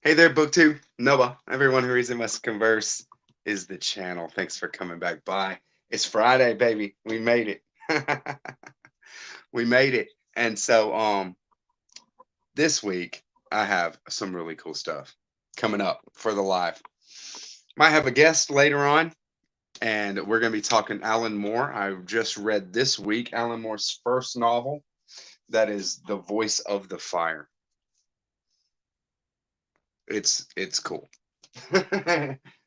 Hey there, BookTube. Noah. Everyone who reads it must converse is the channel. Thanks for coming back by. It's Friday, baby. We made it. We made it. And so this week I have some really cool stuff coming up for the live. Might have a guest later on, and we're gonna be talking Alan Moore. I just read this week Alan Moore's first novel, that is The Voice of the Fire. It's cool.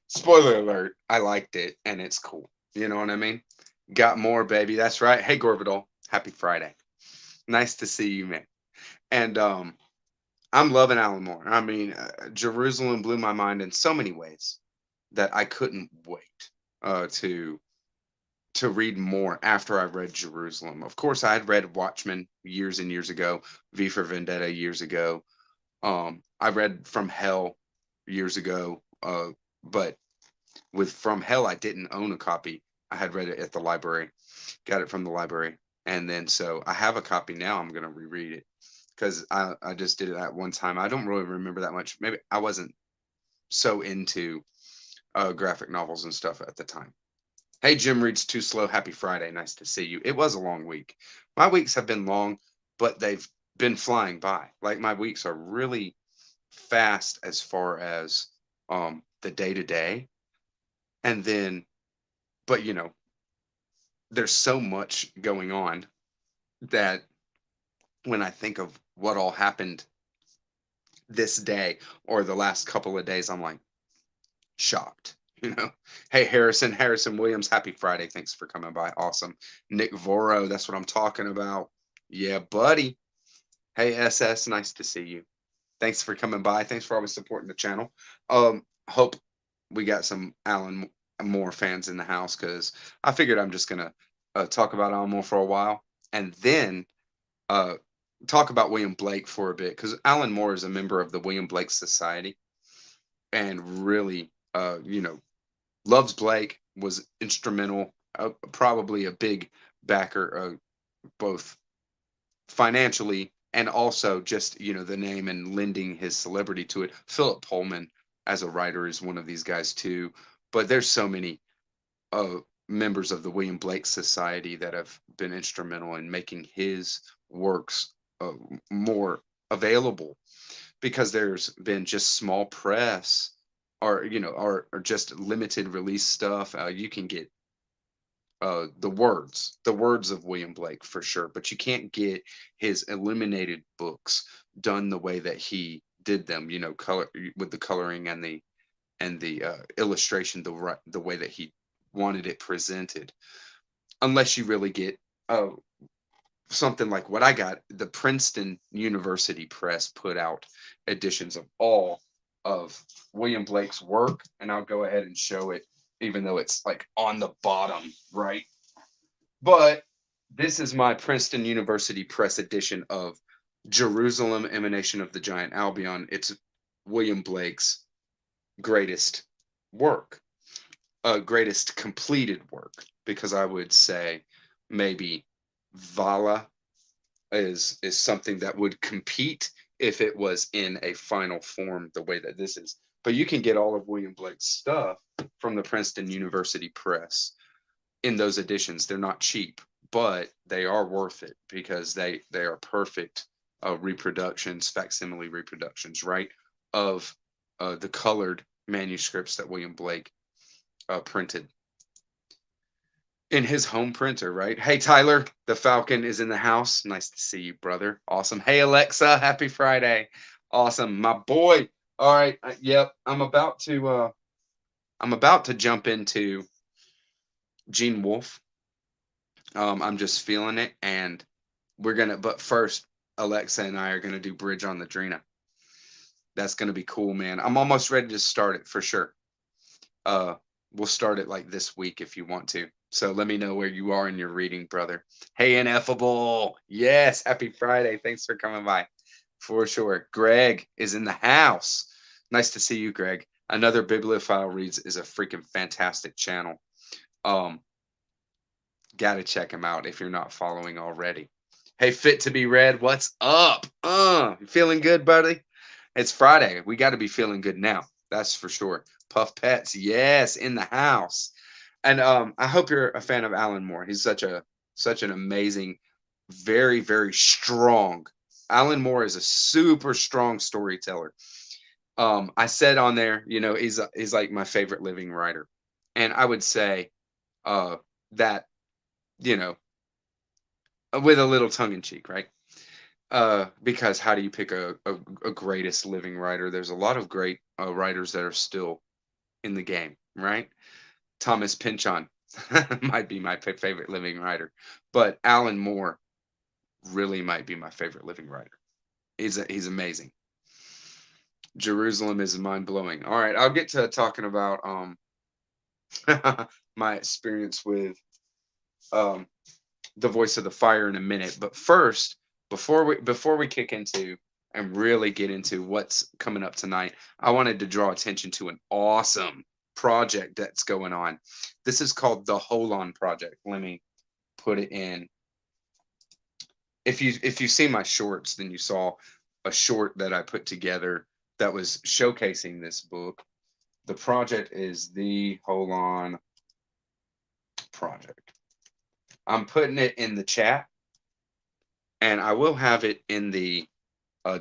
Spoiler alert, I liked it and it's cool. You know what I mean? Got more, baby. That's right. Hey, Gorvidal. Happy Friday. Nice to see you, man. And I'm loving Alan Moore. I mean, Jerusalem blew my mind in so many ways that I couldn't wait to read more after I read Jerusalem. Of course, I had read Watchmen years and years ago, V for Vendetta years ago. I read From Hell years ago, but with From Hell, I didn't own a copy. I had read it at the library, got it from the library, and then so I have a copy now. I'm gonna reread it because I just did it at one time. I don't really remember that much. Maybe I wasn't so into graphic novels and stuff at the time. Hey, Jim reads too slow. Happy Friday. Nice to see you. It was a long week. My weeks have been long, but they've been flying by. Like my weeks are really fast as far as the day to day, and then but there's so much going on that when I think of what all happened this day or the last couple of days, I'm like shocked. Hey, Harrison Williams, happy Friday. Thanks for coming by. Awesome. Nick Voro, that's what I'm talking about. Yeah, buddy. Hey, SS, nice to see you. Thanks for coming by. Thanks for always supporting the channel. Hope we got some Alan Moore fans in the house, because I figured I'm just gonna talk about Alan Moore for a while and then uh, talk about William Blake for a bit, because Alan Moore is a member of the William Blake Society and really, loves Blake, was instrumental, probably a big backer, both financially and also just the name and lending his celebrity to it. Philip Pullman as a writer is one of these guys too, but there's so many uh, members of the William Blake Society that have been instrumental in making his works more available, because there's been just small press or or just limited release stuff. You can get the words of William Blake for sure, but you can't get his illuminated books done the way that he did them. Color with the coloring and the illustration, the way that he wanted it presented. Unless you really get something like what I got, the Princeton University Press put out editions of all of William Blake's work, and I'll go ahead and show it, even though it's like on the bottom right. But this is my Princeton University Press edition of Jerusalem, Emanation of the Giant Albion. It's William Blake's greatest work, greatest completed work, because I would say maybe Vala is something that would compete if it was in a final form the way that this is. But you can get all of William Blake's stuff from the Princeton University Press in those editions. They're not cheap, but they are worth it, because they are perfect reproductions, facsimile reproductions, right, of the colored manuscripts that William Blake printed in his home printer, right? Hey, Tyler, the Falcon is in the house. Nice to see you, brother. Awesome. Hey, Alexa, happy Friday. Awesome, my boy. All right, yep. I'm about to jump into Gene Wolfe. I'm just feeling it, and but first, Alexa and I are gonna do Bridge on the Drina. That's gonna be cool, man. I'm almost ready to start it for sure. Uh, we'll start it like this week if you want to. So let me know where you are in your reading, brother. Hey, Ineffable. Yes, happy Friday. Thanks for coming by. For sure. Greg is in the house. Nice to see you, Greg. Another Bibliophile Reads is a freaking fantastic channel. Um, Gotta check him out if you're not following already. Hey, Fit to be Read, what's up? You feeling good, buddy? It's Friday. We got to be feeling good now. That's for sure. Puff Pets, yes, in the house. And I hope you're a fan of Alan Moore. He's such an amazing, very very strong. Alan Moore is a super strong storyteller. I said on there, he's like my favorite living writer, and I would say uh, that you know with a little tongue in cheek, right? Because how do you pick a greatest living writer? There's a lot of great writers that are still in the game, right? Thomas Pynchon might be my favorite living writer, but Alan Moore really might be my favorite living writer. He's amazing. Jerusalem is mind blowing. All right, I'll get to talking about my experience with um the Voice of the Fire in a minute, but first, before we kick into and really get into what's coming up tonight, I wanted to draw attention to an awesome project that's going on. This is called the Hold On Project. Let me put it in. If you see my shorts, then you saw a short that I put together that was showcasing this book. The project is the Hold On Project. I'm putting it in the chat, and I will have it in the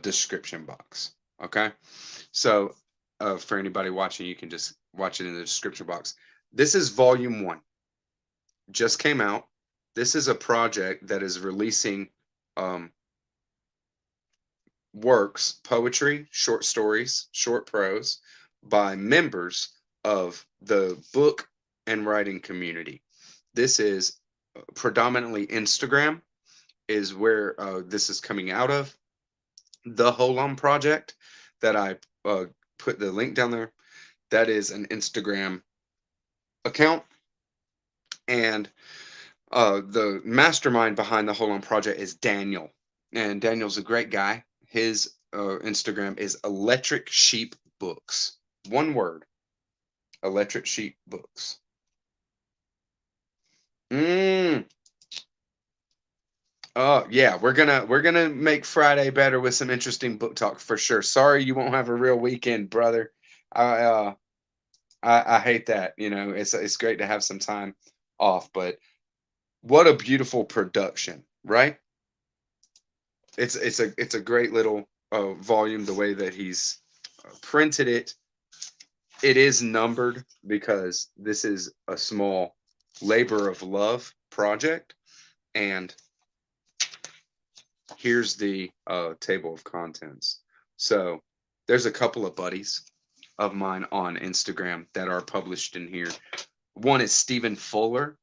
description box. Okay, so for anybody watching, you can just watch it in the description box. This is volume one, just came out. This is a project that is releasing um, works, poetry, short stories, short prose by members of the book and writing community. This is predominantly Instagram, is where this is coming out of. The Holon project that I put the link down there, that is an Instagram account. And the mastermind behind the Holon project is Daniel. And Daniel's a great guy. His Instagram is Electric Sheep Books. One word, Electric Sheep Books. Mm. Oh yeah, we're gonna make Friday better with some interesting book talk for sure. Sorry you won't have a real weekend, brother. I uh I hate that. It's great to have some time off, but what a beautiful production, right? It's a great little volume. The way that he's printed it, it is numbered because this is a small labor of love project. And here's the table of contents. So there's a couple of buddies of mine on Instagram that are published in here. One is Stephen Fuller,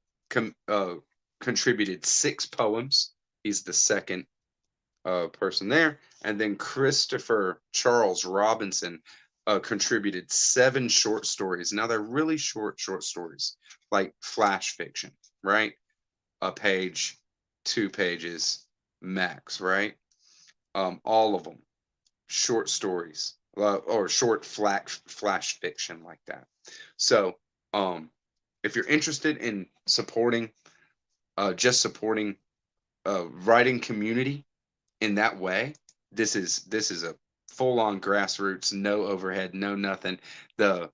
contributed 6 poems. He's the second person there. And then Christopher Charles Robinson contributed 7 short stories. Now they're really short stories, like flash fiction, right? A page, 2 pages max, right? All of them short stories or short flash fiction like that. So, if you're interested in supporting, just supporting writing community in that way, this is a full on grassroots, no overhead, no nothing. The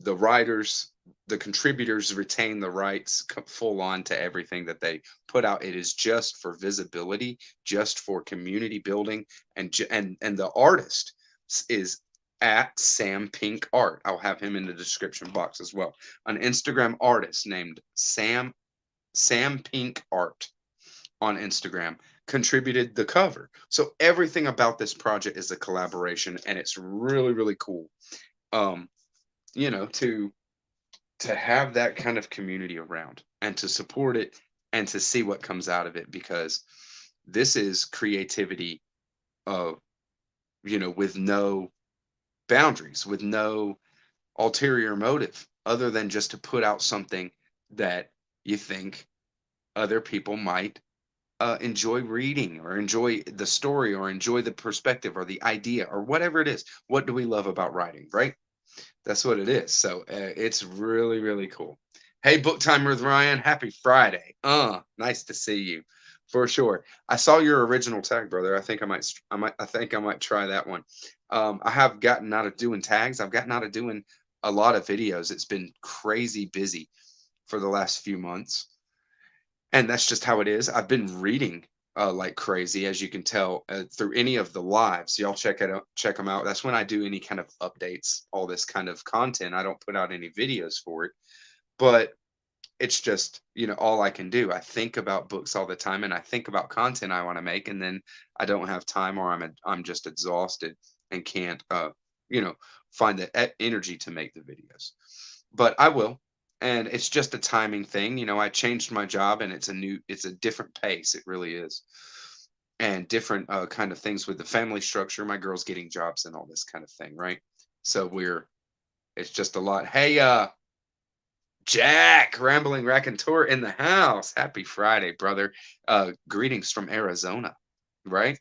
writers, the contributors retain the rights full on to everything that they put out. It is just for visibility, just for community building, and the artist is at Sam Pink Art. I'll have him in the description box as well. An Instagram artist named Sam Pink Art on Instagram contributed the cover. So everything about this project is a collaboration, and it's really really cool. Um, to have that kind of community around and to support it and to see what comes out of it, because this is creativity, uh, with no boundaries, with no ulterior motive other than just to put out something that you think other people might enjoy reading or enjoy the story or enjoy the perspective or the idea or whatever it is. What do we love about writing, right? That's what it is. So it's really, really cool. Hey, Book Time with Ryan. Happy Friday. Nice to see you, for sure. I saw your original tag, brother. I think I might try that one. I have gotten out of doing tags. I've gotten out of doing a lot of videos. It's been crazy busy for the last few months, and that's just how it is. I've been reading like crazy, as you can tell through any of the lives. Y'all check it out, check them out. That's when I do any kind of updates, all this kind of content. I don't put out any videos for it, but it's just, all I can do. I think about books all the time, and I think about content I want to make, and then I don't have time, or I'm just exhausted and can't you know find the energy to make the videos. But I will, and it's just a timing thing. I changed my job, and it's a different pace. It really is, and different kind of things with the family structure. My girl's getting jobs and all this kind of thing, right? So it's just a lot. Hey, Jack, Rambling Raconteur in the house. Happy Friday, brother. Greetings from Arizona, right?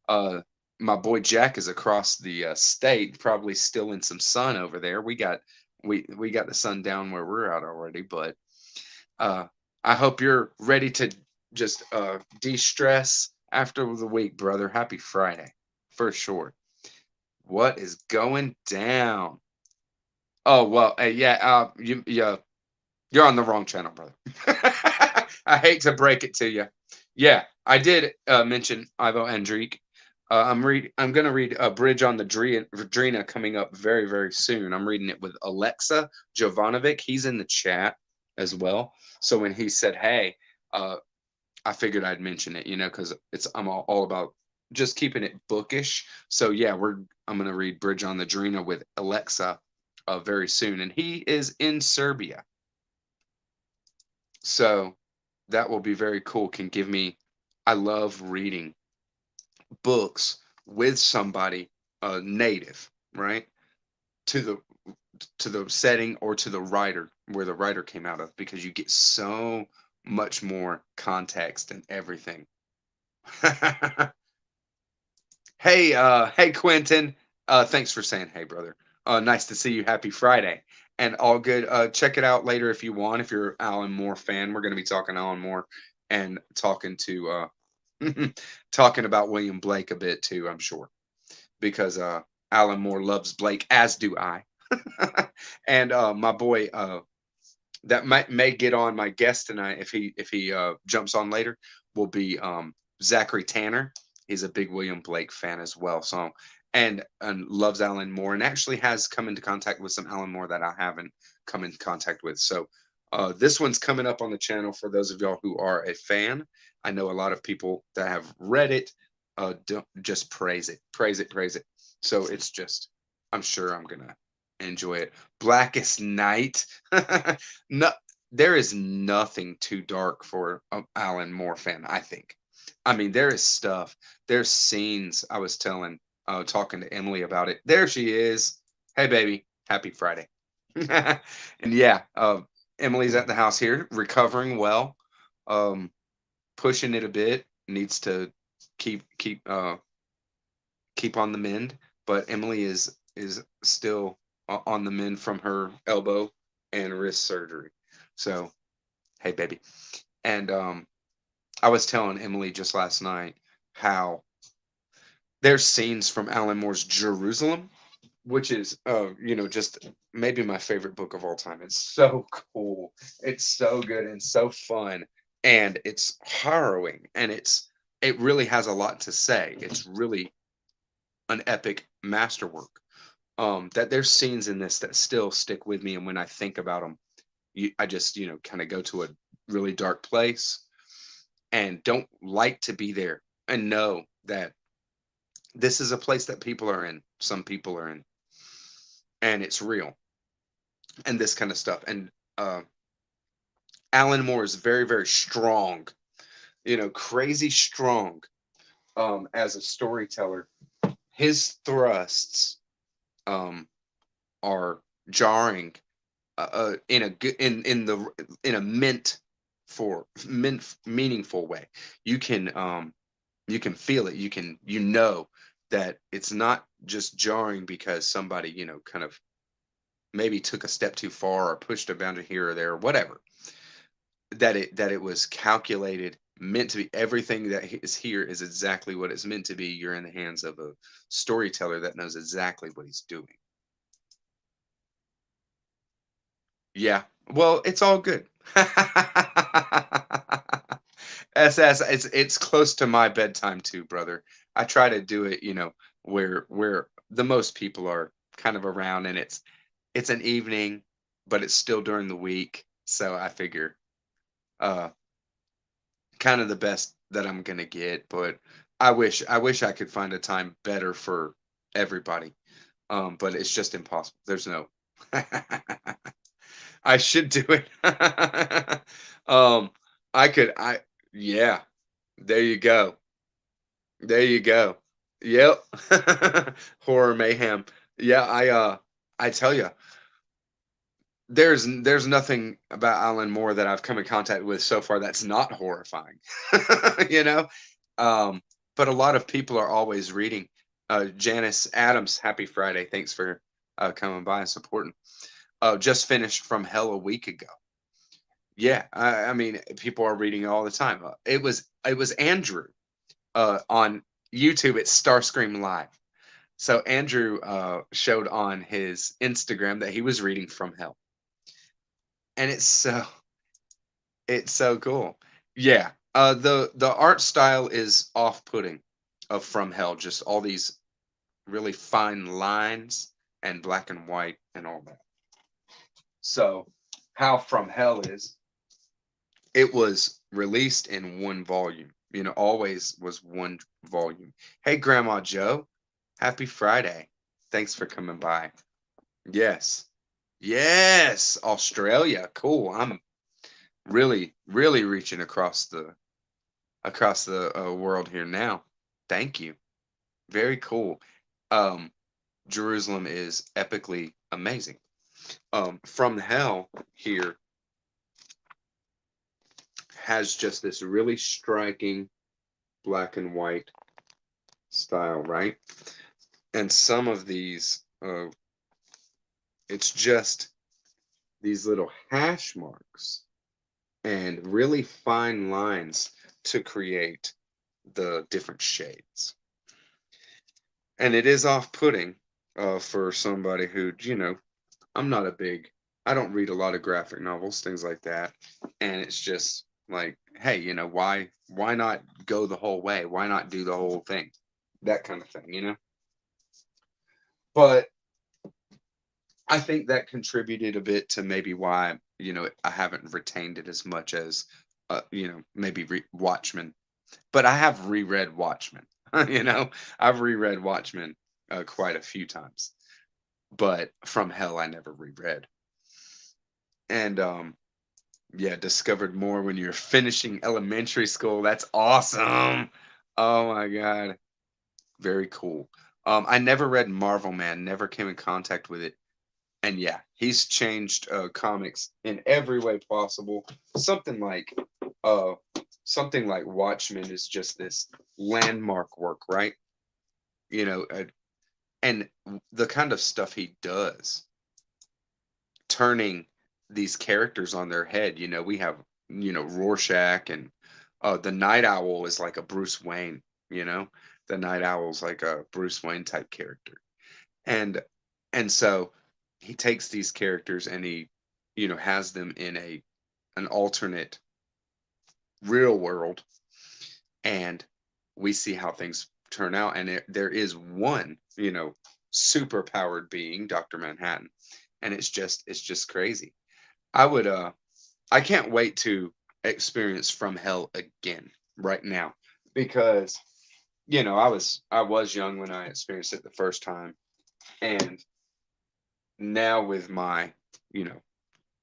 Uh, my boy Jack is across the state, probably still in some sun over there. We got the sun down where we're at already, but uh, I hope you're ready to just de-stress after the week, brother. Happy Friday, for sure. What is going down? Oh well, yeah. Yeah. You're on the wrong channel, brother. I hate to break it to you. Yeah, I did mention Ivo Andrique. I'm gonna read a Bridge on the Drina coming up very very soon. I'm reading it with Alexa Jovanovic. He's in the chat as well. So when he said, "Hey," uh, I figured I'd mention it, because I'm all about just keeping it bookish. So yeah, I'm gonna read Bridge on the Drina with Alexa very soon, and he is in Serbia. So that will be very cool. I love reading books with somebody native, right? To the setting or to the writer where the writer came out of, because you get so much more context and everything. Hey Quentin. Thanks for saying hey, brother. Nice to see you. Happy Friday. And all good. Check it out later if you want. If you're Alan Moore fan, we're going to be talking Alan Moore and talking to talking about William Blake a bit too, I'm sure, because Alan Moore loves Blake, as do I. And my boy that may get on, my guest tonight, if he jumps on later, will be Zachary Tanner. He's a big William Blake fan as well. So and loves Alan Moore, and actually has come into contact with some Alan Moore that I haven't come into contact with. So this one's coming up on the channel for those of y'all who are a fan. I know a lot of people that have read it don't just praise it, praise it, praise it. So it's just, I'm sure I'm gonna enjoy it. Blackest Night. No, there is nothing too dark for an Alan Moore fan, I think. I mean, there is stuff. There's scenes. I was talking to Emily about it. There she is. Hey, baby. Happy Friday. And yeah, Emily's at the house here, recovering well, um, pushing it a bit. Needs to keep on the mend, but Emily is still on the mend from her elbow and wrist surgery. So, hey, baby. And I was telling Emily just last night how there's scenes from Alan Moore's Jerusalem, which is, just maybe my favorite book of all time. It's so cool. It's so good and so fun, and it's harrowing, and it really has a lot to say. It's really an epic masterwork. That there's scenes in this that still stick with me, and when I think about them, I just kind of go to a really dark place and don't like to be there, and know that this is a place that people are in. Some people are in, and it's real, and this kind of stuff. And Alan Moore is very, very strong, crazy strong as a storyteller. His thrusts um, are jarring in a good in a meaningful way. You can you can feel it. You know that it's not just jarring because somebody kind of maybe took a step too far or pushed a boundary here or there or whatever. That it was calculated meant to be. Everything that is here is exactly what it's meant to be. You're in the hands of a storyteller that knows exactly what he's doing. Yeah. Well, it's all good. SS, it's close to my bedtime too, brother. I try to do it, where the most people are kind of around, and it's an evening, but it's still during the week. So I figure uh kind of the best that I'm gonna get, but I wish I could find a time better for everybody. But it's just impossible. There's no I should do it. um, I yeah, there you go. There you go. Yep. Horror mayhem. Yeah, I tell you, there's nothing about Alan Moore that I've come in contact with so far that's not horrifying. you know? Um, but a lot of people are always reading. Janice Adams, happy Friday. Thanks for coming by and supporting. Just finished From Hell a week ago. Yeah, I mean, people are reading it all the time. It was Andrew on YouTube. It's Starscream Live. So Andrew showed on his Instagram that he was reading From Hell, and it's so cool. Yeah, the art style is off-putting of From Hell. Just all these really fine lines and black and white and all that. So how From Hell is, it was released in one volume. Always was one volume. Hey, Grandma Joe, happy Friday. Thanks for coming by. Yes. Yes, Australia. Cool. I'm really, really reaching across the world here now. Thank you. Very cool. Um, Jerusalem is epically amazing. From Hell here has just this really striking black and white style, right? And some of these, it's just these little hash marks and really fine lines to create the different shades. And it is off-putting for somebody who, I'm not a big, I don't read a lot of graphic novels, things like that. And it's just like, hey, why not go the whole way? Why not do the whole thing? That kind of thing. But I think that contributed a bit to maybe why, I haven't retained it as much as, maybe Watchmen. But I have reread Watchmen. I've reread Watchmen quite a few times. But From Hell, I never reread. And yeah, discovered more when you're finishing elementary school. That's awesome. Oh my God. Very cool. I never read Marvel Man, never came in contact with it. And yeah, he's changed comics in every way possible. Something like uh something like Watchmen is just this landmark work, right? You know, uh, and the kind of stuff he does, turning these characters on their head. We have, Rorschach, and the Night Owl is like a Bruce Wayne, you know? The Night Owl's like a Bruce Wayne type character. And so he takes these characters and he, has them in an alternate real world, and we see how things turn out. And there is one, super powered being, Dr. Manhattan, and it's just crazy. I can't wait to experience From Hell again right now, because I was young when I experienced it the first time, and now with my, you know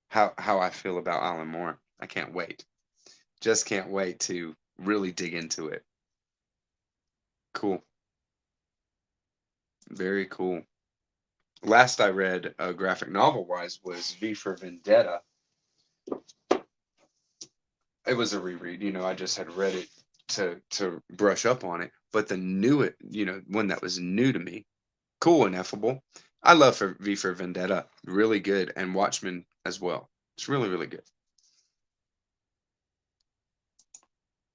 how I feel about Alan Moore, I can't wait. Just can't wait to really dig into it. Cool. Very cool. Last I read, graphic novel wise, was V for Vendetta. It was a reread. I just had read it to brush up on it. But the new it, one that was new to me, cool, ineffable. I love for V for Vendetta, really good, and Watchmen as well. It's really, really good.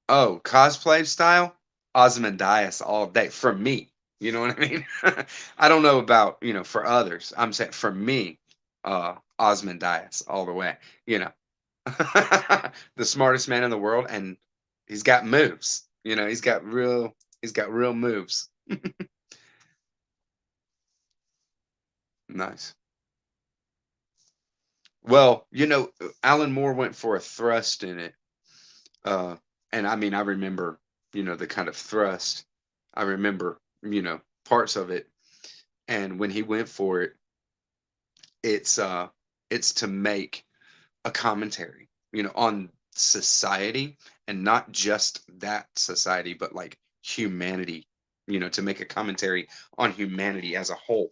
Oh, cosplay style? Ozymandias all day for me. You know what I mean? I don't know about, for others. I'm saying for me, Ozymandias all the way, you know. The smartest man in the world, and he's got moves. He's got real moves. Nice. Well, Alan Moore went for a thrust in it. Uh, and I mean, I remember, the kind of thrust. I remember, parts of it. And when he went for it, it's uh it's to make a commentary, on society, and not just that society, but like humanity, to make a commentary on humanity as a whole.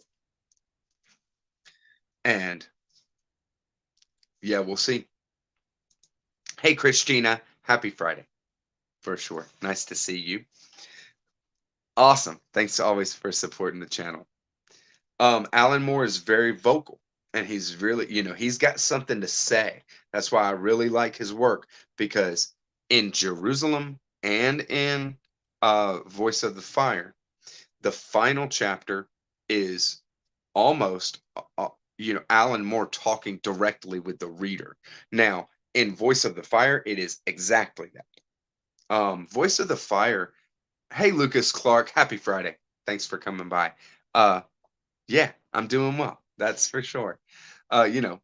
And yeah, we'll see. Hey, Christina, happy Friday for sure. Nice to see you. Awesome. Thanks always for supporting the channel. Alan Moore is very vocal, and he's really, he's got something to say. That's why I really like his work, because in Jerusalem and in Voice of the Fire, the final chapter is almost, Alan Moore talking directly with the reader. Now, in Voice of the Fire, it is exactly that. Voice of the Fire. Hey, Lucas Clark, happy Friday. Thanks for coming by. Uh, yeah, I'm doing well. That's for sure.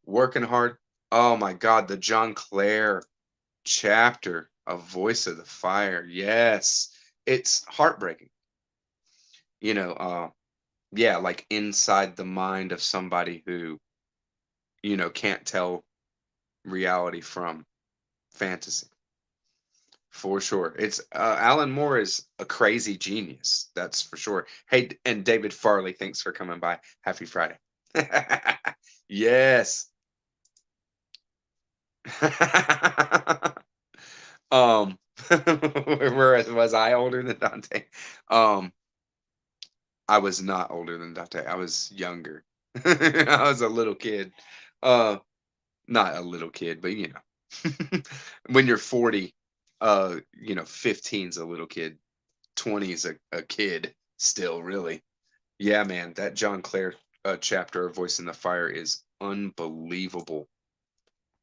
Working hard. Oh my God, the John Clare chapter of Voice of the Fire. Yes. It's heartbreaking. Yeah, like inside the mind of somebody who, can't tell reality from fantasy. For sure. It's Alan Moore is a crazy genius. That's for sure. Hey, and David Farley, thanks for coming by. Happy Friday. Yes. um was I older than Dante? Um I was not older than Dante. I was younger. I was a little kid. Uh Not a little kid, but when you're 40, 15's a little kid. 20 is a kid still, really. Yeah, man, that John Clare chapter of Voice in the Fire is unbelievable.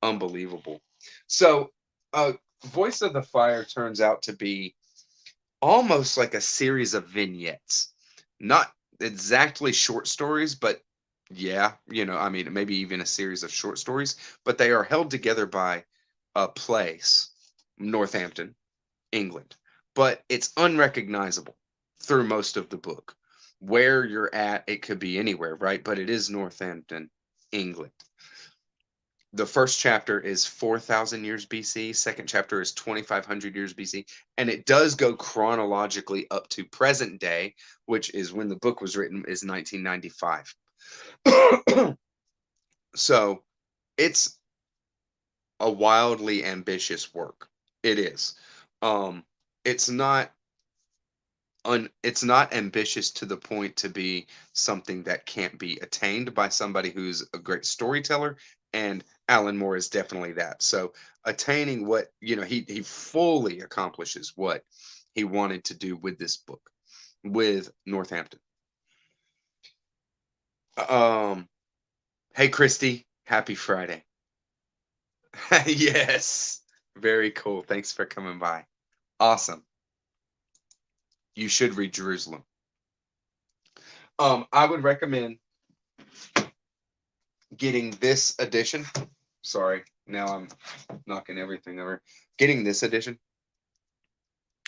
Unbelievable. So, uh, Voice of the Fire turns out to be almost like a series of vignettes. Not exactly short stories, but yeah, I mean, maybe even a series of short stories, but they are held together by a place, Northampton, England. But it's unrecognizable through most of the book. Where you're at, it could be anywhere, right? But it is Northampton, England. The first chapter is 4,000 years BC. Second chapter is 2,500 years BC. And it does go chronologically up to present day, which is when the book was written, is 1995. So it's a wildly ambitious work. It is. Um, it's not it's not ambitious to the point to be something that can't be attained by somebody who's a great storyteller, and Alan Moore is definitely that. So attaining what, he fully accomplishes what he wanted to do with this book, with Northampton. um hey, Christy, happy Friday. Yes, very cool, thanks for coming by. Awesome. You should read Jerusalem. I would recommend getting this edition. Sorry, now I'm knocking everything over. Getting this edition,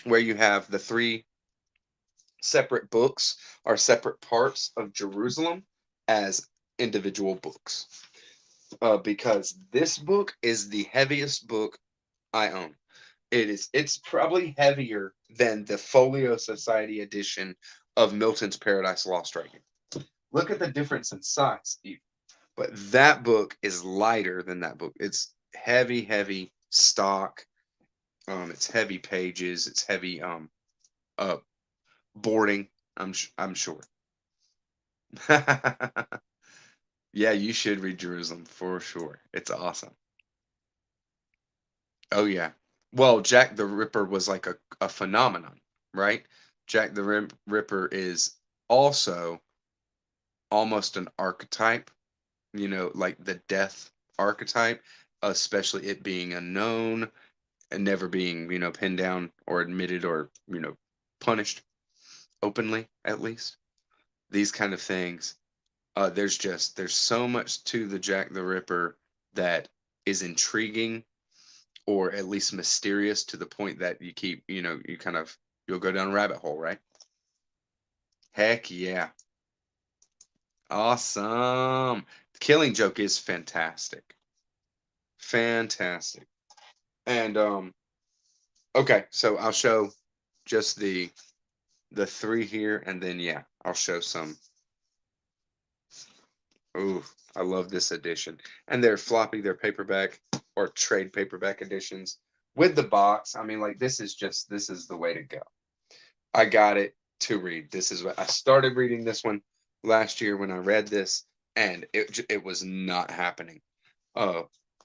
where you have the three separate books or separate parts of Jerusalem as individual books. Because this book is the heaviest book I own. It's probably heavier than the Folio Society edition of Milton's Paradise Lost right here. Look at the difference in size. But that book is lighter than that book. It's heavy, heavy stock. It's heavy pages. It's heavy uh boarding. I'm sure. Yeah, you should read Jerusalem for sure. It's awesome. Oh yeah. Well, Jack the Ripper was like a phenomenon, right? Jack the Ripper is also almost an archetype, like the death archetype, especially it being unknown and never being, pinned down or admitted or, punished openly, at least. These kind of things. There's so much to the Jack the Ripper that is intriguing or at least mysterious to the point that you keep, you'll go down a rabbit hole, right? Heck yeah. Awesome. The Killing Joke is fantastic. Fantastic. And okay, so I'll show just the three here and then yeah, I'll show some. Ooh, I love this edition. And they're floppy, they're paperback or trade paperback editions with the box. I mean, like this is the way to go. I got it to read. This is what I started reading this one last year when I read this, and it was not happening. Uh,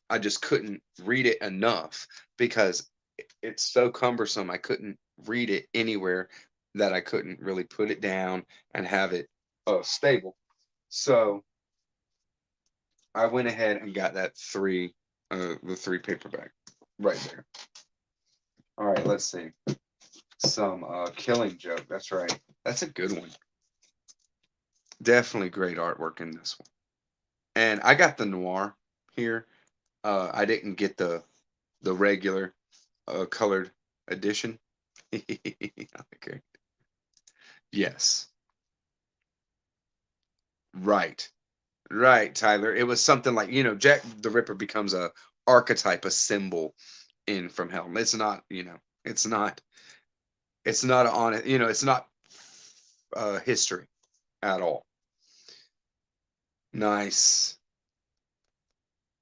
I just couldn't read it enough because it's so cumbersome. I couldn't read it anywhere that I couldn't really put it down and have it stable. So I went ahead and got that the three paperback right there. All right, let's see. Some Killing Joke. That's right. That's a good one. Definitely great artwork in this one. And I got the noir here. I didn't get the regular colored edition. Okay. Yes. Right. Right, Tyler. It was something like, Jack the Ripper becomes a archetype, a symbol in From Hell. It's not it's not on it, it's not history at all. Nice.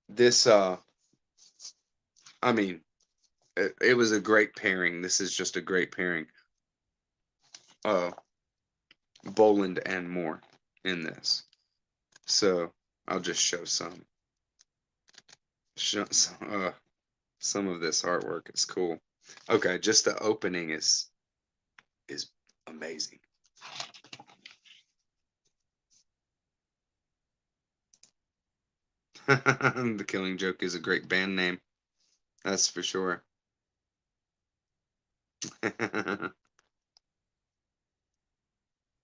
This I mean, it was a great pairing. This is just a great pairing. Uh Boland and Moore in this. So I'll just show some of this artwork. It's cool. Okay, just the opening is amazing. The Killing Joke is a great band name. That's for sure.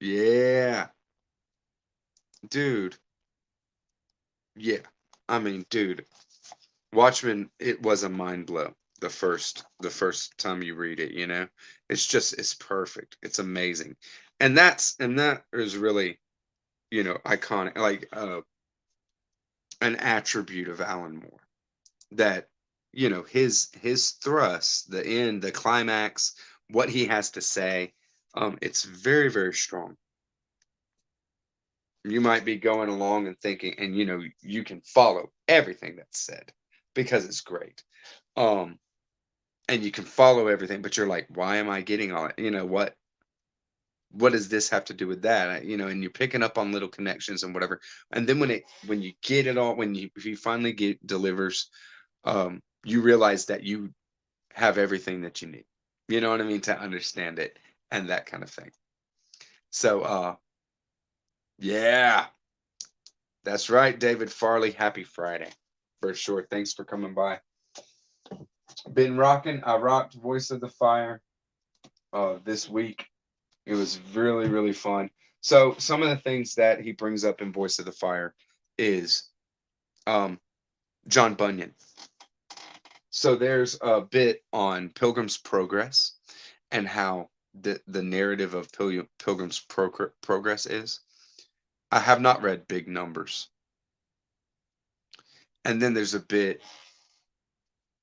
Yeah, dude. Yeah. I mean, dude, Watchmen, it was a mind blow the first time you read it, it's perfect, it's amazing, and that is really iconic, like an attribute of Alan Moore, that his thrust, the end, the climax, what he has to say, it's very, very strong. You might be going along and thinking, and you can follow everything that's said because it's great. um and you can follow everything, but you're like, why am I getting all it? What does this have to do with that? And you're picking up on little connections and whatever. And then when you get it all, if you finally get delivers, you realize that you have everything that you need. You know what I mean, to understand it and that kind of thing. So yeah, that's right, David Farley. Happy Friday. For sure. Thanks for coming by. Been rocking. I rocked Voice of the Fire this week. It was really, really fun. So some of the things that he brings up in Voice of the Fire is um, John Bunyan. So there's a bit on Pilgrim's Progress and how the narrative of Pilgrim's Progress is. I have not read Big Numbers. And then there's a bit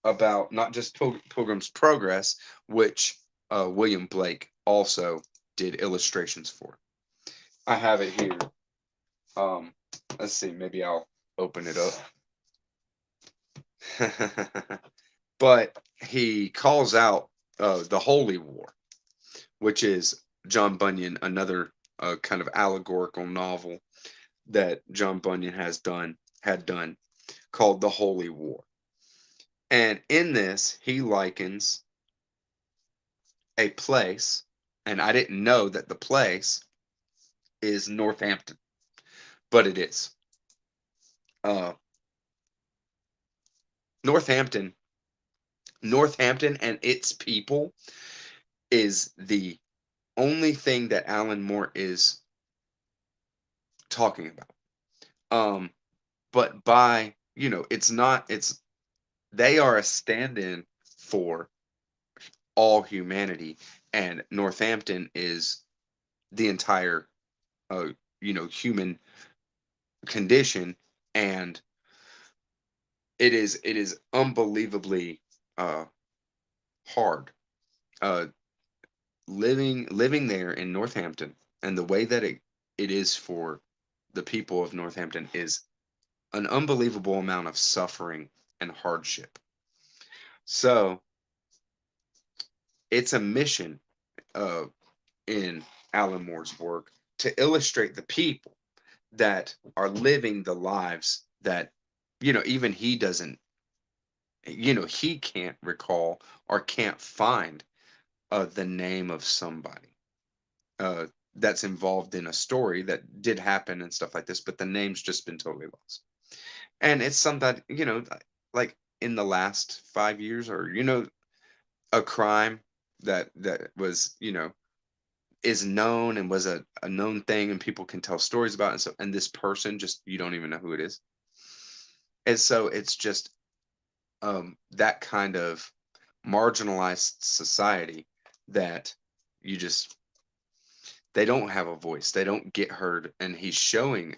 about not just Pilgrim's Progress, which William Blake also did illustrations for. I have it here. Um, let's see, maybe I'll open it up. But he calls out the Holy War, which is John Bunyan, another kind of allegorical novel that John Bunyan had done, called The Holy War. And in this, he likens a place, and I didn't know that the place is Northampton, but it is. Uh, Northampton, Northampton and its people is the only thing that Alan Moore is talking about. Um, but by, it's not, it's, they are a stand in for all humanity, and Northampton is the entire, uh, human condition, and it is unbelievably uh, hard uh, living there in Northampton, and the way that it is for the people of Northampton is an unbelievable amount of suffering and hardship. So it's a mission uh, in Alan Moore's work to illustrate the people that are living the lives that even he doesn't, he can't recall or can't find the name of somebody uh, that's involved in a story that did happen and stuff like this, but the name's just been totally lost. And it's something that, like in the last 5 years, or a crime that was, is known and was a known thing, and people can tell stories about it, and so, and this person, just, you don't even know who it is. And so it's just that kind of marginalized society that you just, they don't have a voice, they don't get heard, and he's showing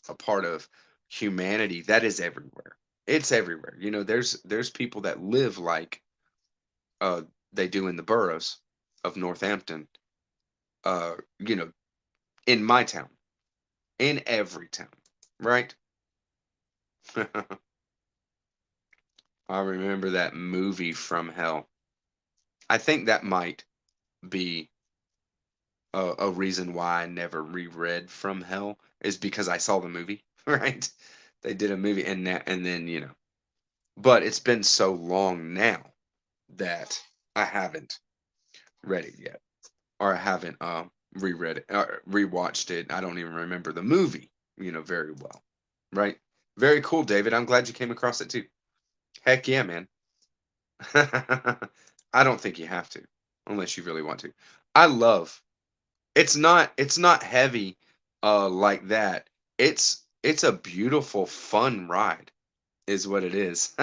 a part of humanity that is everywhere. It's everywhere. There's people that live like uh they do in the boroughs of Northampton, uh you know in my town, in every town, right? I remember that movie From Hell. I think that might be a reason why I never reread From Hell, is because I saw the movie, right? They did a movie, and then, but it's been so long now that I haven't read it yet, or I haven't reread it or rewatched it. I don't even remember the movie, very well, right? Very cool, David. I'm glad you came across it too. Heck yeah, man. I don't think you have to, unless you really want to. I love. It's not heavy like that. It's a beautiful fun ride is what it is.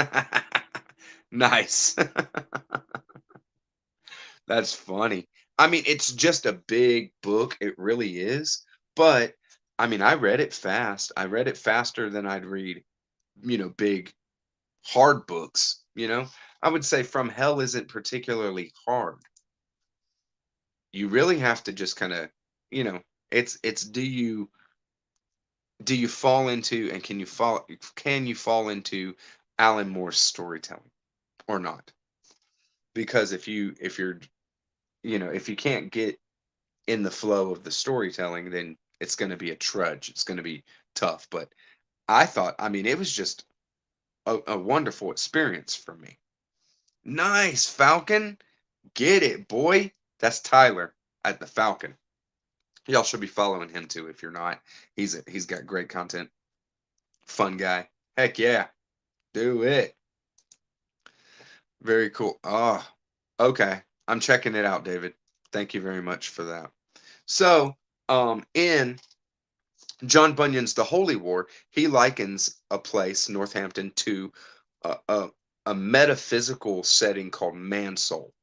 Nice. That's funny. I mean, it's just a big book. It really is. But I mean, I read it fast. I read it faster than I'd read, big hard books. I would say From Hell isn't particularly hard. You really have to just kind of, you know, it's do you fall into, and can you fall into Alan Moore's storytelling or not? Because if you can't get in the flow of the storytelling, then it's going to be a trudge. It's going to be tough. But I mean, it was just a wonderful experience for me. Nice, Falcon. Get it, boy. That's Tyler at the Falcon. Y'all should be following him too if you're not. He's got great content. Fun guy. Heck yeah. Do it. Very cool. Oh, okay. I'm checking it out, David. Thank you very much for that. So, in John Bunyan's The Holy War, he likens a place, Northampton, to a, a, a metaphysical setting called Mansoul.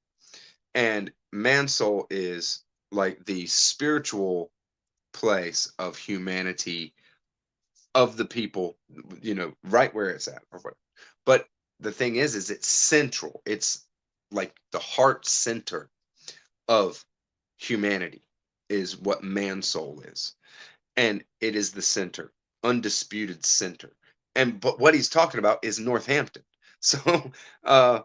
And Mansoul is like the spiritual place of humanity, of the people, right where it's at, or what. But the thing is it's central. It's like the heart center of humanity is what Mansoul is, and it is the center, undisputed center. And but what he's talking about is Northampton. So uh,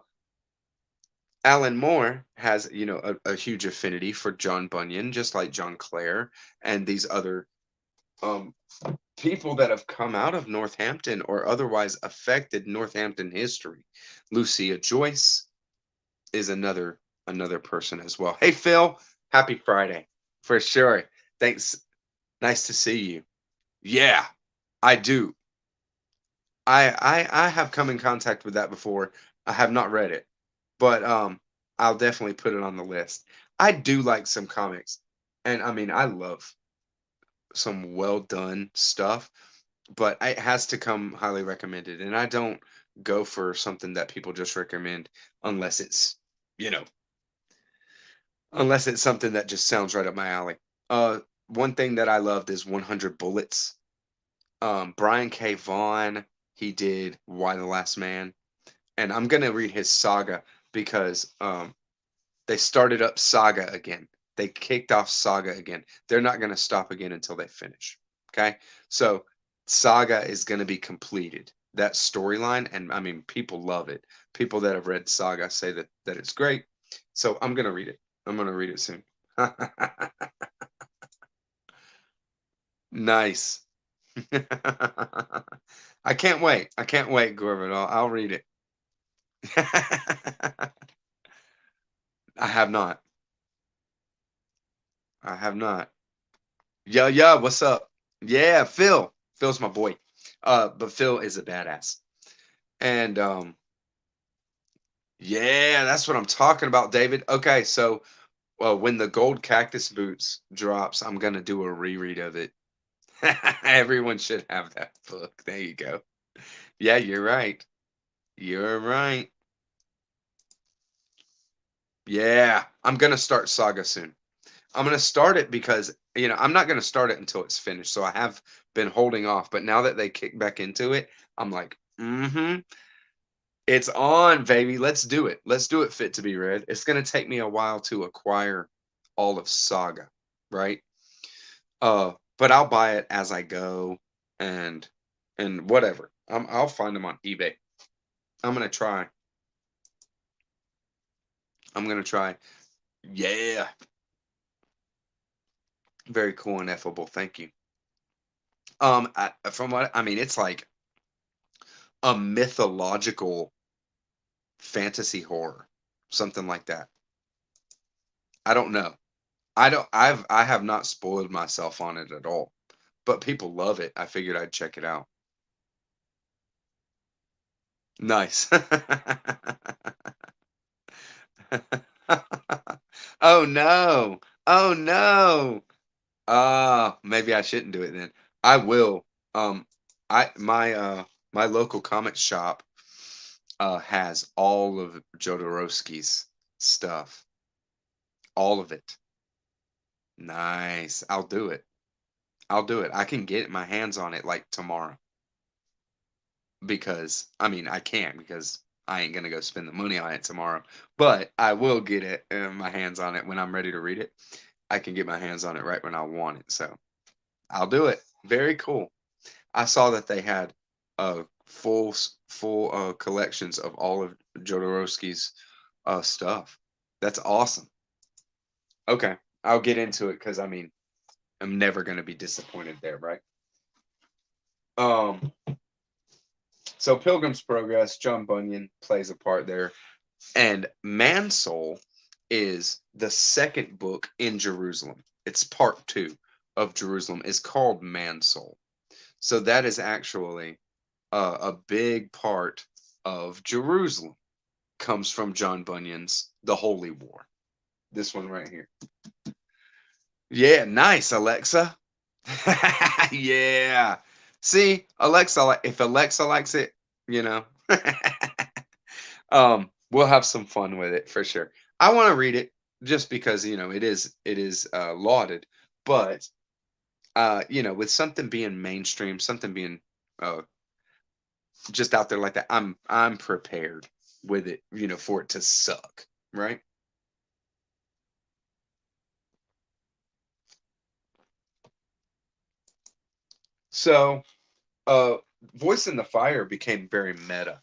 Alan Moore has, a huge affinity for John Bunyan, just like John Clare and these other um, people that have come out of Northampton or otherwise affected Northampton history. Lucia Joyce is another person as well. Hey Phil, happy Friday for sure. Thanks. Nice to see you. Yeah, I do. I have come in contact with that before. I have not read it, but I'll definitely put it on the list. I do like some comics, and I mean I love some well done stuff, but it has to come highly recommended, and I don't go for something that people just recommend unless it's you know unless it's something that just sounds right up my alley. One thing that I loved is 100 Bullets. Brian K. Vaughan, he did Why the Last Man, and I'm gonna read his saga because they started up Saga again. They kicked off Saga again. They're not gonna stop again until they finish. Okay, so Saga is gonna be completed. That storyline, and I mean, people love it. People that have read Saga say that it's great. So I'm gonna read it. I'm gonna read it soon. Nice. I can't wait. I can't wait, Gorman. I'll read it. I have not. I have not. Yeah, yeah. What's up? Yeah, Phil. Phil's my boy. But Phil is a badass. And yeah, that's what I'm talking about, David. Okay, so when the Gold Cactus Boots drops, I'm gonna do a reread of it. Everyone should have that book. There you go. Yeah, you're right. You're right. Yeah, I'm gonna start Saga soon. I'm gonna start it because I'm not gonna start it until it's finished. So I have been holding off, but now that they kick back into it, I'm like, it's on, baby. Let's do it. Let's do it. Fit to be read. It's gonna take me a while to acquire all of Saga, right? But I'll buy it as I go, and whatever. I'll find them on eBay. I'm gonna try. I'm gonna try. Yeah, very cool and effable. Thank you. From what I mean, it's like a mythological fantasy horror, something like that. I don't know. I have not spoiled myself on it at all, but people love it. I figured I'd check it out. Nice. Oh no. Oh no. Maybe I shouldn't do it then. I will. I my local comic shop has all of Jodorowsky's stuff. All of it. Nice. I'll do it. I'll do it. I can get my hands on it like tomorrow because I mean I can't because I ain't gonna go spend the money on it tomorrow. But I will get it my hands on it when I'm ready to read it. I can get my hands on it right when I want it. So I'll do it. Very cool. I saw that they had full collections of all of Jodorowsky's stuff. That's awesome. Okay, I'll get into it because I mean I'm never gonna be disappointed there, right? Um, so Pilgrim's Progress, John Bunyan plays a part there, and Mansoul is the second book in Jerusalem. It's part two of Jerusalem. It's called Mansoul. So that is actually a big part of Jerusalem. Comes from John Bunyan's The Holy War. This one right here. Yeah, nice, Alexa. Yeah. See, Alexa, if Alexa likes it, you know, we'll have some fun with it for sure. I want to read it just because, it is lauded, but with something being mainstream, something being uh just out there like that, I'm prepared with it, for it to suck, right? So, uh Voice in the Fire became very meta,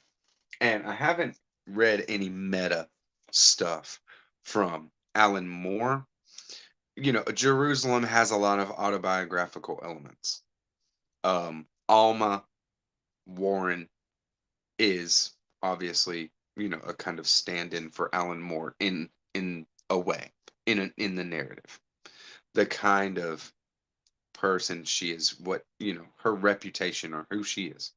and I haven't read any meta stuff from Alan Moore. Jerusalem has a lot of autobiographical elements. Alma Warren is obviously, a kind of stand-in for Alan Moore in a way, in the narrative. The kind of person she is, what, her reputation or who she is.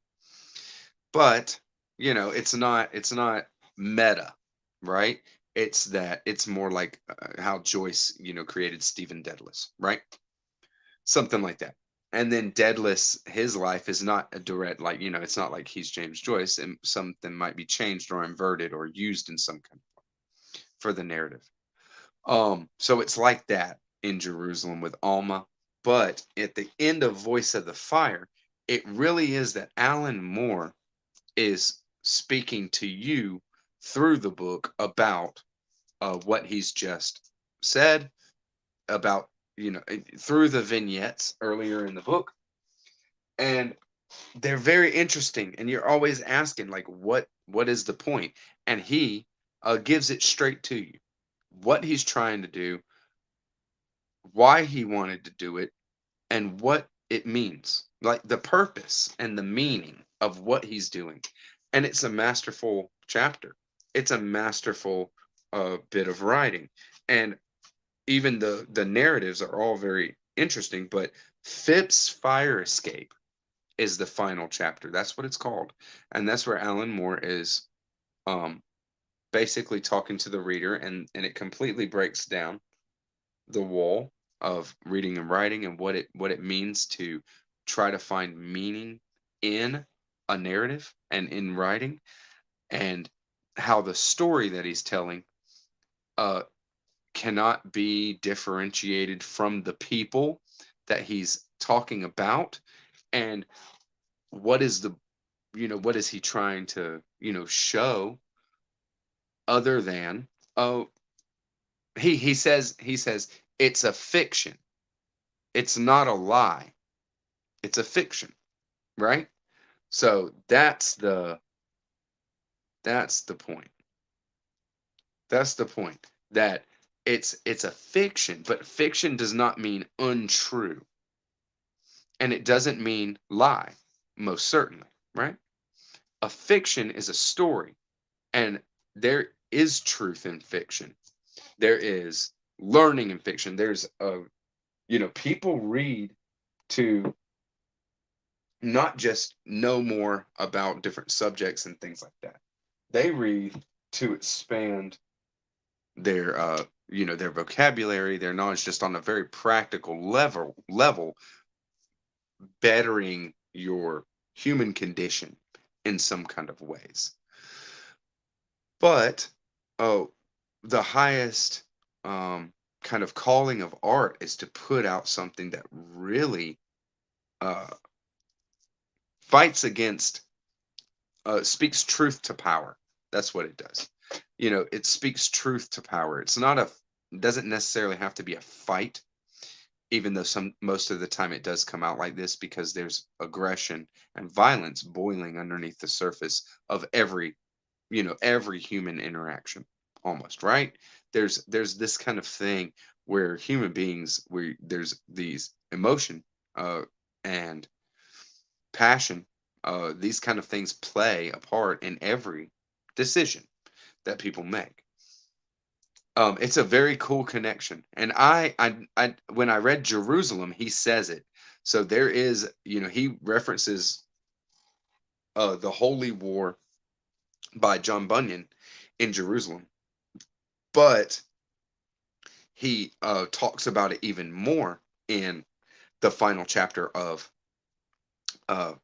But, it's not meta, right? It's more like how Joyce, created Stephen Dedalus, right? Something like that. And then Deadless, his life is not a direct, like, it's not like he's James Joyce, and something might be changed or inverted or used in some kind of way for the narrative. So it's like that in Jerusalem with Alma. But at the end of Voice of the Fire, it really is that Alan Moore is speaking to you through the book about what he's just said, about, through the vignettes earlier in the book. And they're very interesting. And you're always asking, like, what is the point? And he gives it straight to you, what he's trying to do, why he wanted to do it, and what it means, like the purpose and the meaning of what he's doing. And it's a masterful chapter. It's a masterful bit of writing. And even the narratives are all very interesting, but Phipps Fire Escape is the final chapter. That's what it's called. And that's where Alan Moore is um, basically talking to the reader, and it completely breaks down the wall of reading and writing, and what it means to try to find meaning in a narrative and in writing, and how the story that he's telling uh, cannot be differentiated from the people that he's talking about, and what is the what is he trying to show, other than, oh, he says it's a fiction, it's not a lie, it's a fiction, right? So that's the point. That's the point, that it's a fiction, but fiction does not mean untrue, and it doesn't mean lie, most certainly, right? A fiction is a story, and there is truth in fiction. There is learning in fiction. There's a people read to not just know more about different subjects and things like that. They read to expand their vocabulary, their knowledge, just on a very practical level, bettering your human condition in some kind of ways. But oh, the highest kind of calling of art is to put out something that really uh, fights against, speaks truth to power. That's what it does. It speaks truth to power. It's not a, doesn't necessarily have to be a fight, even though most of the time it does come out like this, because there's aggression and violence boiling underneath the surface of every human interaction, almost, right? There's this kind of thing where human beings, where there's these emotion uh and passion, these kind of things play a part in every decision that people make. It's a very cool connection, and I when I read Jerusalem, he says it. So there is, he references the Holy War by John Bunyan in Jerusalem, but he talks about it even more in the final chapter of uh,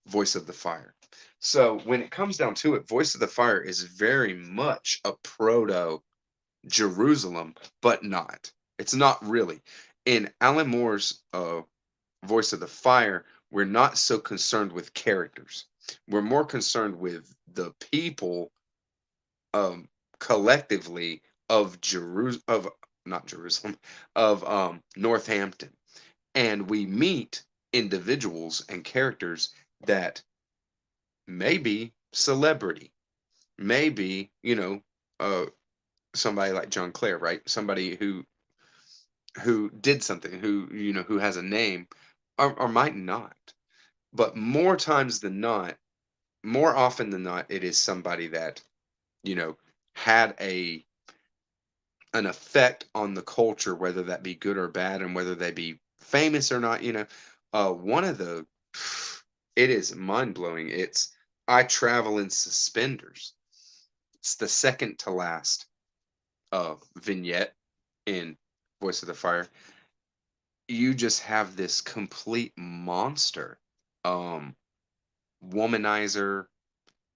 Voice of the Fire. So when it comes down to it, Voice of the Fire is very much a proto Jerusalem, but not. It's not really. In Alan Moore's Voice of the Fire, we're not so concerned with characters. We're more concerned with the people, collectively, of of not Jerusalem, of Northampton. And we meet individuals and characters that may be celebrity, maybe, somebody like John Clare, right? Somebody who did something, who has a name, or might not. But more times than not, more often than not, it is somebody that, you know, had an effect on the culture, whether that be good or bad, and whether they be famous or not. One of the it is mind blowing. It's I travel in suspenders. It's the second to last vignette in Voice of the Fire. You just have this complete monster, um, womanizer.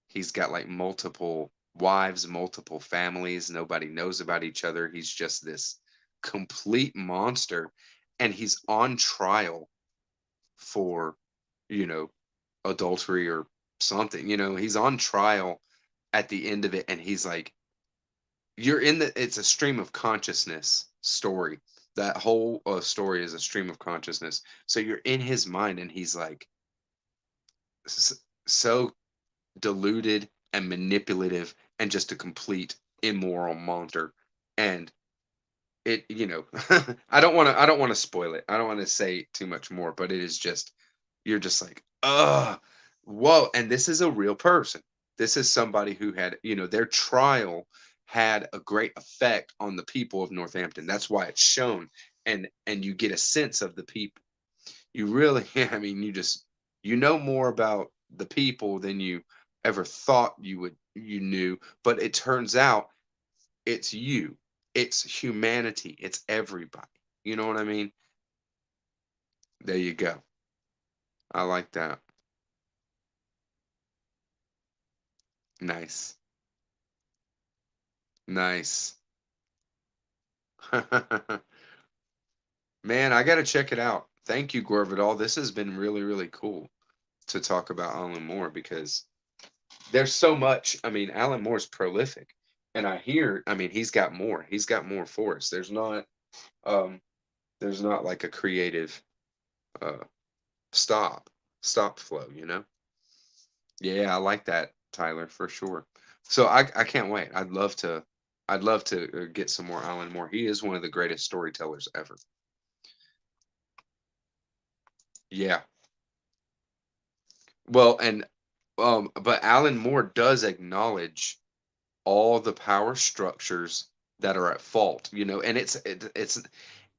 He's got like multiple wives, multiple families. Nobody knows about each other. He's just this complete monster. And he's on trial for, you know, adultery or something. He's on trial at the end of it. And he's like, it's a stream of consciousness story. That whole story is a stream of consciousness. So you're in his mind, and he's like so deluded and manipulative and just a complete immoral monster. And I don't want to spoil it. I don't want to say too much more, but it is just, you're just like, whoa. And this is a real person. This is somebody who had, their trial had a great effect on the people of Northampton. That's why it's shown. And you get a sense of the people. You really, I mean, you know more about the people than you ever thought you knew, but it turns out it's you. It's humanity. It's everybody. You know what I mean? There you go. I like that. Nice. Nice. Man, I gotta check it out. Thank you, Gorvidal. This has been really, really cool to talk about Alan Moore, because there's so much. I mean, Alan Moore's prolific. And I mean, He's got more for us. Um there's not like a creative uh stop stop flow. Yeah, I like that, Tyler, for sure. So I can't wait. I'd love to get some more Alan Moore. He is one of the greatest storytellers ever. Yeah. Well, and but Alan Moore does acknowledge all the power structures that are at fault, and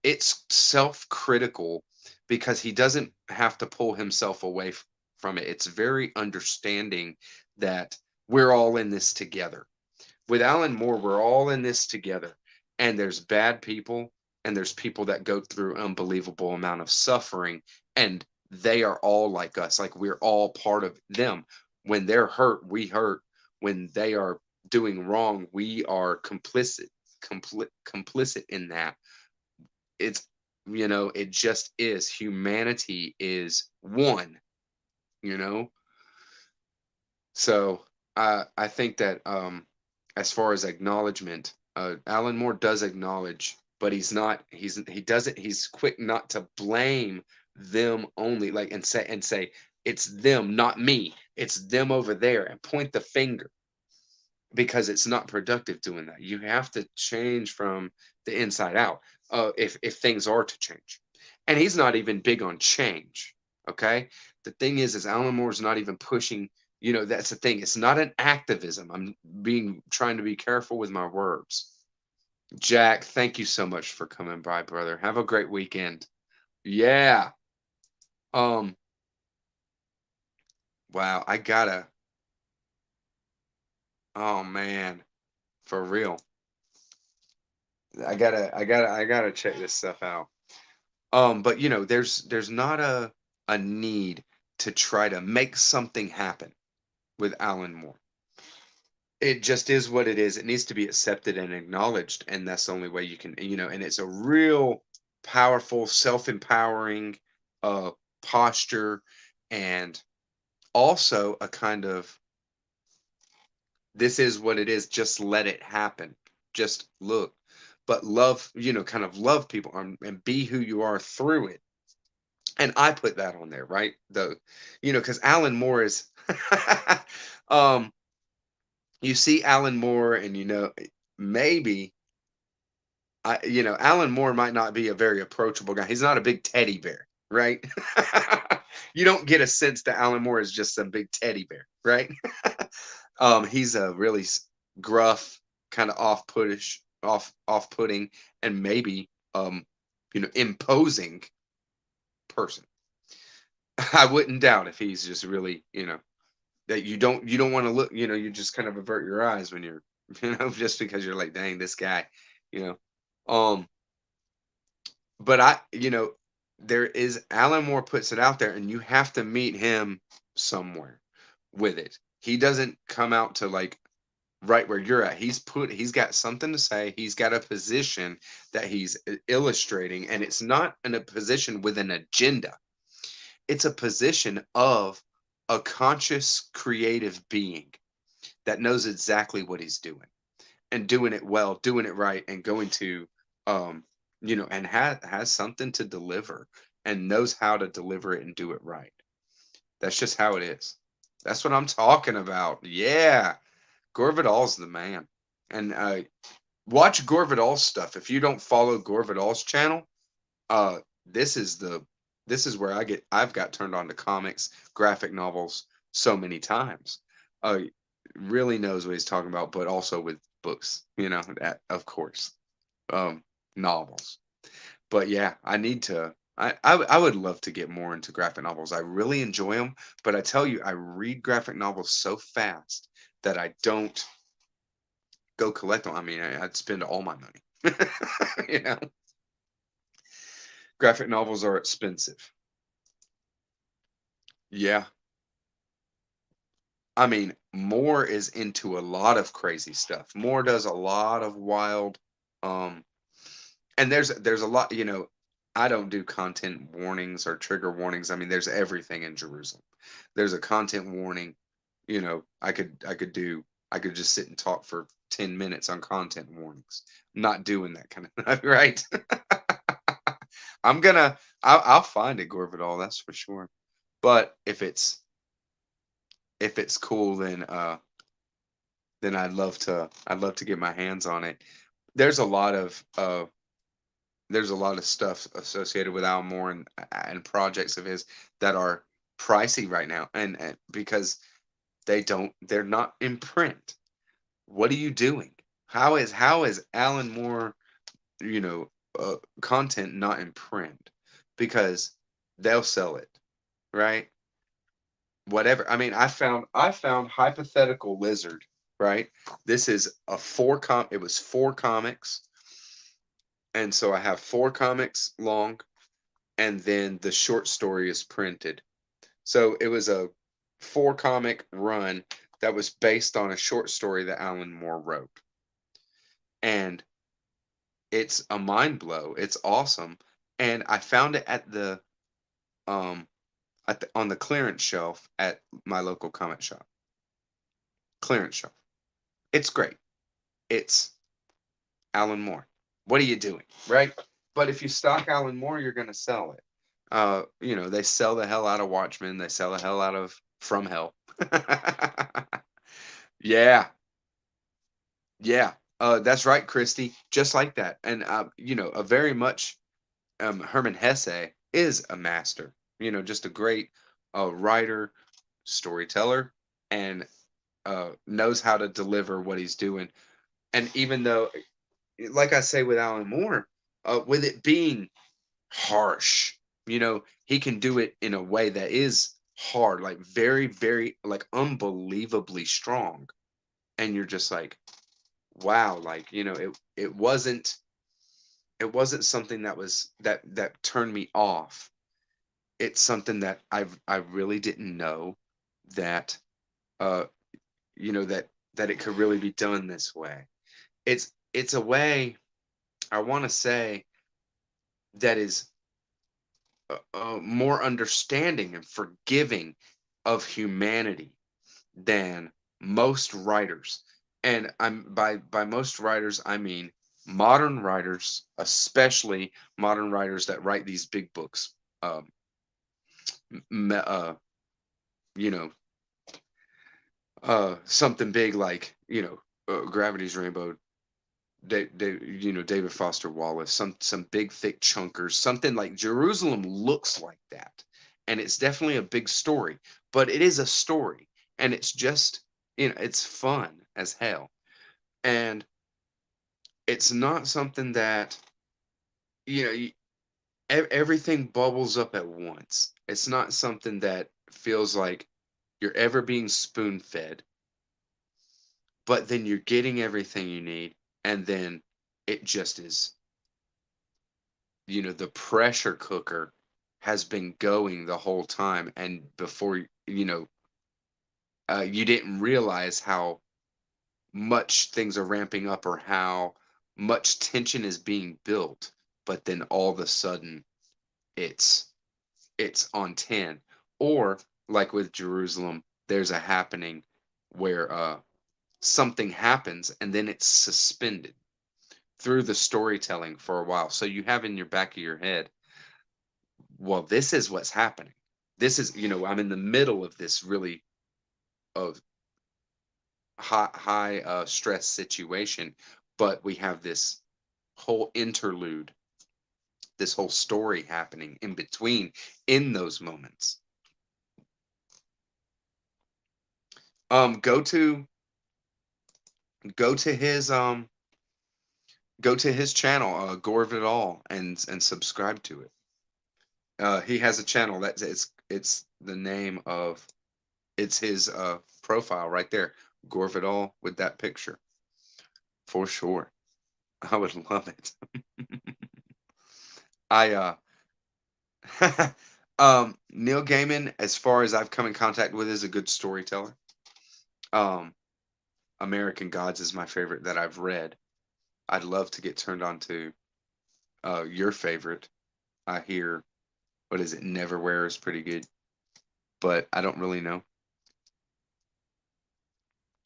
it's self-critical, because he doesn't have to pull himself away from it. It's very understanding that we're all in this together. With Alan Moore, we're all in this together, and there's bad people, and there's people that go through unbelievable amount of suffering, and they are all like us. Like, we're all part of them. When they're hurt, we hurt. When they are doing wrong, we are complicit in that. It's it just is. Humanity is one, you know so I think that, as far as acknowledgement, Alan Moore does acknowledge, but he doesn't he's quick not to blame them only, like, and say it's them, not me, it's them over there, and point the finger, because it's not productive doing that. You have to change from the inside out, if things are to change. And he's not even big on change. Okay, the thing is Alan Moore's not even pushing. That's the thing. It's not an activism. I'm being trying to be careful with my words. Jack, thank you so much for coming by, brother. Have a great weekend. Yeah. Um. Wow. I gotta. Oh man. For real. I gotta check this stuff out. But there's not a need to try to make something happen with Alan Moore. It just is what it is. It needs to be accepted and acknowledged, and that's the only way you can, and it's a real powerful, self-empowering uh posture, and also a kind of, this is what it is, just let it happen. Just look. But love, kind of love people, and be who you are through it. And I put that on there, right? Because Alan Moore is, um, you see Alan Moore, and maybe Alan Moore might not be a very approachable guy. He's not a big teddy bear. right? You don't get a sense that Alan Moore is just some big teddy bear, right? He's a really gruff, kind of off-putting, and maybe imposing person. I wouldn't doubt if he's just really, that you don't want to look, you just kind of avert your eyes when you're, just because you're like, dang, this guy, you know. Um, but there is Alan Moore puts it out there, and you have to meet him somewhere with it. He doesn't come out to like right where you're at. He's got something to say. He's got a position that he's illustrating, and it's not in a position with an agenda. It's a position of a conscious creative being that knows exactly what he's doing and doing it well, doing it right, and going to um and has something to deliver and knows how to deliver it and do it right. That's just how it is. That's what I'm talking about. Yeah. Gore Vidal's the man. And watch Gore Vidal's stuff. If you don't follow Gore Vidal's channel, uh this is the this is where I've got turned on to comics, graphic novels so many times. Really knows what he's talking about, but also with books, that, of course. Um Novels. But yeah, I need to I would love to get more into graphic novels. I really enjoy them, but I tell you, I read graphic novels so fast that I don't go collect them. I mean, I'd spend all my money. you know, Graphic novels are expensive. Yeah. I mean, Moore is into a lot of crazy stuff. Moore does a lot of wild, um, and there's a lot, I don't do content warnings or trigger warnings. I mean, there's everything in Jerusalem. There's a content warning. I could just sit and talk for 10 minutes on content warnings. I'm not doing that kind of thing, right? I'll find it, Gorvidal, that's for sure. But if it's cool, then I'd love to get my hands on it. There's a lot of stuff associated with Al Moore and projects of his that are pricey right now, and because they're not in print. What are you doing? How is Alan Moore, content not in print? Because they'll sell it, right? Whatever. I mean, I found Hypothetical Lizard, right? This is a it was 4 comics, and so I have 4 comics long, and then the short story is printed. So it was a 4 comic run that was based on a short story that Alan Moore wrote. And it's a mind blow. It's awesome. And I found it um on the clearance shelf at my local comic shop. Clearance shelf. It's great. It's Alan Moore. What are you doing? Right? But if you stock Alan Moore, you're gonna sell it. They sell the hell out of Watchmen, they sell the hell out of From Hell. Yeah, yeah. That's right, Christy. Just like that. And a very much Herman Hesse is a master. Just a great writer, storyteller, and knows how to deliver what he's doing. And even though, like I say with Alan Moore, with it being harsh, he can do it in a way that is hard, like very, very, like unbelievably strong. And you're just like, wow, like, it wasn't something that turned me off. It's something that I really didn't know that uh that it could really be done this way. It's a way, I want to say, that is more understanding and forgiving of humanity than most writers. And I'm by most writers, I mean modern writers, especially modern writers that write these big books. Um, me- uh, you know, something big like Gravity's Rainbow, David Foster Wallace, some big thick chunkers, something like Jerusalem looks like that, and it's definitely a big story, but it is a story, and it's just it's fun as hell, and it's not something that you know you, everything bubbles up at once. It's not something that feels like you're ever being spoon fed, but then you're getting everything you need, and then it just is the pressure cooker has been going the whole time, and before you didn't realize how much things are ramping up or how much tension is being built, but then all of a sudden it's it's on 10. Or like with Jerusalem, there's a happening where something happens and then it's suspended through the storytelling for a while, so you have in your back of your head, well, this is what's happening. This is, I'm in the middle of this really of high stress situation, but we have this whole interlude, this whole story happening in between in those moments. Um, go to go to his go to his channel, Gore Vidal, and subscribe to it. He has a channel that's it's the name of it's his profile right there, Gore Vidal with that picture for sure. I would love it. I Neil Gaiman, as far as I've come in contact with, is a good storyteller. Um, American Gods is my favorite that I've read. I'd love to get turned on to your favorite. I hear what is it? Neverwhere is pretty good, but I don't really know.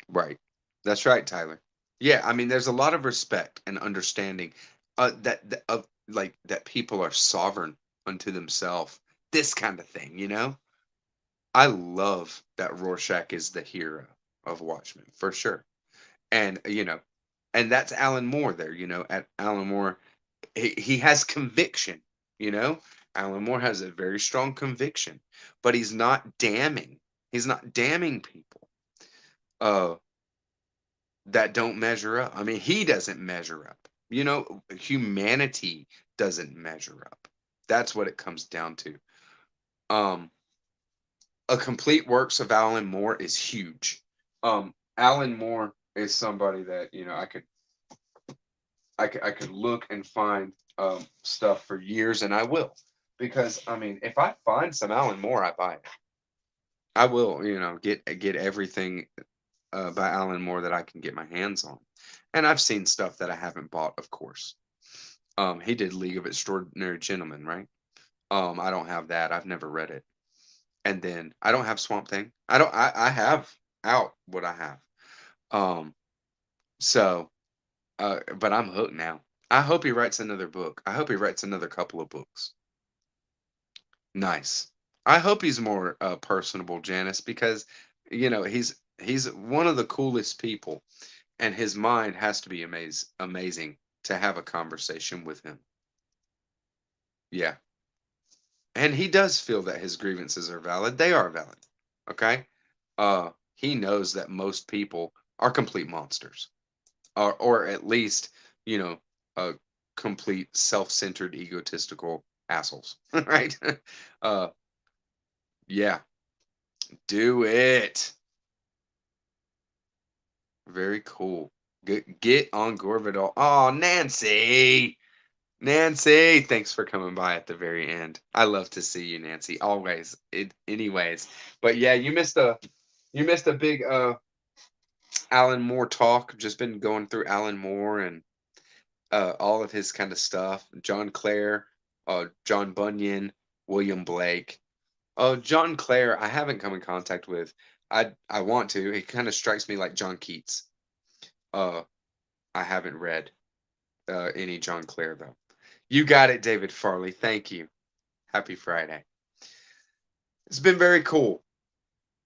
Right. That's right, Tyler. Yeah, I mean, there's a lot of respect and understanding that of like that people are sovereign unto themselves. This kind of thing, you know. I love that Rorschach is the hero of Watchmen for sure, and and that's Alan Moore there. At Alan Moore, he has conviction. You know, Alan Moore has a very strong conviction, but he's not damning. He's not damning people. Uh, that don't measure up. I mean, he doesn't measure up. Humanity doesn't measure up. That's what it comes down to. Um, a complete works of Alan Moore is huge. Alan Moore is somebody that I could look and find stuff for years, and I will, because I mean, if I find some Alan Moore, I buy it. I will, get everything by Alan Moore that I can get my hands on. And I've seen stuff that I haven't bought, of course. He did League of Extraordinary Gentlemen, right? I don't have that. I've never read it. And then I don't have Swamp Thing. I don't. I have out what I have. Um, so, but I'm hooked now. I hope he writes another book. I hope he writes another couple of books. Nice. I hope he's more personable, Janice, because he's one of the coolest people, and his mind has to be amazing to have a conversation with him. Yeah. And he does feel that his grievances are valid. They are valid. Okay? He knows that most people are complete monsters. Or at least, you know, complete self-centered egotistical assholes. Right? uh yeah, do it. Very cool. Get on Gorvidal. Oh, Nancy. Nancy, thanks for coming by at the very end. I love to see you, Nancy. Always. Anyways. But yeah, you missed a big Alan Moore talk. Just been going through Alan Moore and all of his kind of stuff. John Clare, John Bunyan, William Blake. John Clare, I haven't come in contact with. I want to. He kind of strikes me like John Keats. Uh, I haven't read any John Clare though. You got it, David Farley. Thank you. Happy Friday. It's been very cool.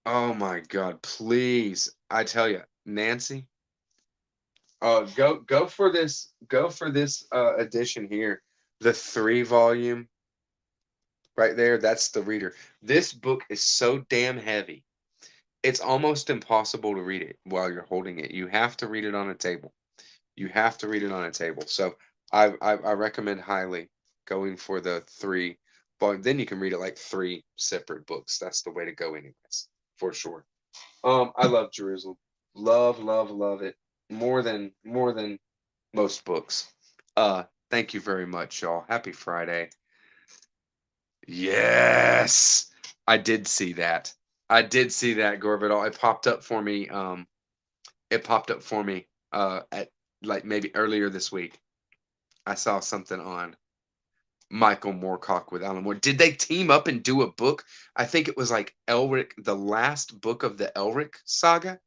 Oh my God, please. I tell you, Nancy, Go for this. Go for this edition here. The 3 volume right there. That's the reader. This book is so damn heavy. It's almost impossible to read it while you're holding it. You have to read it on a table. You have to read it on a table. So I recommend highly going for the 3 volume. Then you can read it like 3 separate books. That's the way to go, anyways, for sure. I love Jerusalem. Love, love, love it more than most books. Thank you very much, y'all. Happy Friday. Yes, I did see that. I did see that, Gorvidal. It popped up for me. It popped up for me. At like maybe earlier this week. I saw something on Michael Moorcock with Alan Moore. Did they team up and do a book? I think it was like Elric, the last book of the Elric saga.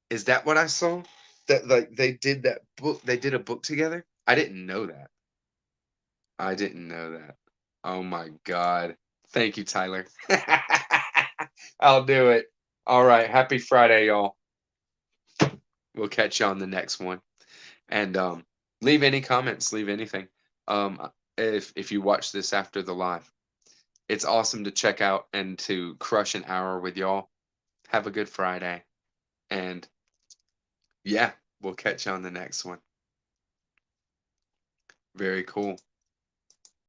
Is that what I saw? That like they did that book. They did a book together. I didn't know that. I didn't know that. Oh my God. Thank you, Tyler. I'll do it. All right. Happy Friday, y'all. We'll catch you on the next one. And leave any comments, leave anything. If you watch this after the live. It's awesome to check out and to crush an hour with y'all. Have a good Friday. And yeah, we'll catch you on the next one. Very cool.